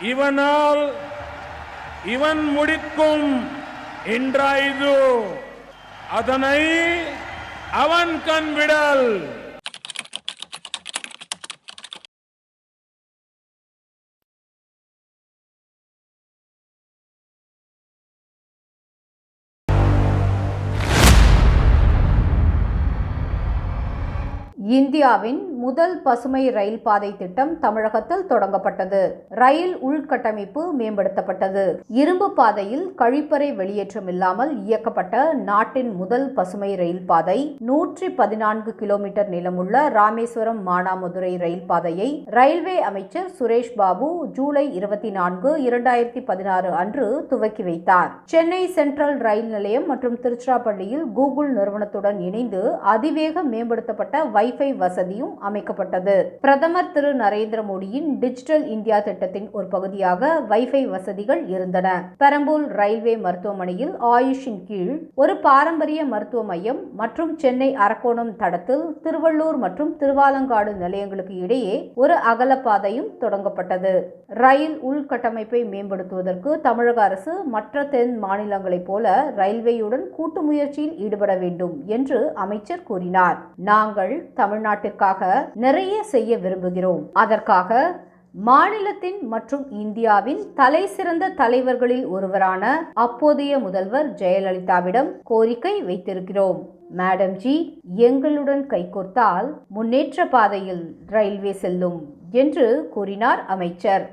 இவனால் இவன் முடிக்கும் என்றாய்து அதனை அவன் கண்விடல். இந்தியாவின் முதல் பசுமை ரயில் பாதை திட்டம் தமிழகத்தில் தொடங்கப்பட்டது. ரயில் உள்கட்டமைப்பு மேம்படுத்தப்பட்டது. இரும்பு பாதையில் கழிப்பறை வெளியேற்றம் இல்லாமல் இயக்கப்பட்ட நாட்டின் முதல் பசுமை ரயில் பாதை 114 கிலோமீட்டர் நீளமுள்ள ராமேஸ்வரம் மானாமதுரை ரயில் பாதையை ரயில்வே அமைச்சர் சுரேஷ் பாபு ஜூலை 24, 2016 அன்று துவக்கி வைத்தார். சென்னை சென்ட்ரல் ரயில் நிலையம் மற்றும் திருச்சிராப்பள்ளியில் கூகுள் நிறுவனத்துடன் இணைந்து அதிவேக மேம்படுத்தப்பட்ட வைஃபை வசதியும் அமைக்கப்பட்டது. பிரதமர் திரு நரேந்திர மோடியின் டிஜிட்டல் இந்தியா திட்டத்தின் ஒரு பகுதியாக வைஃபை வசதிகள் இருந்தன. பெரம்பூர் ரயில்வே மருத்துவமனையில் ஆயுஷின் கீழ் ஒரு பாரம்பரிய மருத்துவ மையம் மற்றும் சென்னை அரக்கோணம் தடத்தில் திருவள்ளூர் மற்றும் திருவாலங்காடு நிலையங்களுக்கு இடையே ஒரு அகலப்பாதையும் தொடங்கப்பட்டது. ரயில் உள்கட்டமைப்பை மேம்படுத்துவதற்கு தமிழக அரசு மற்ற தென் மாநிலங்களைப் போல ரயில்வேயுடன் கூட்டு முயற்சியில் ஈடுபட வேண்டும் என்று அமைச்சர் கூறினார். நாங்கள் தமிழ்நாட்டிற்காக நிறைய செய்ய விரும்புகிறோம். அதற்காக மாநிலத்தின் மற்றும் இந்தியாவின் தலை சிறந்த தலைவர்களில் ஒருவரான அப்போதைய முதல்வர் ஜெயலலிதாவிடம் கோரிக்கை வைத்திருக்கிறோம். மேடம் ஜி, எங்களுடன் கைகோர்த்தால் முன்னேற்ற பாதையில் ரயில்வே செல்லும் என்று கூறினார் அமைச்சர்.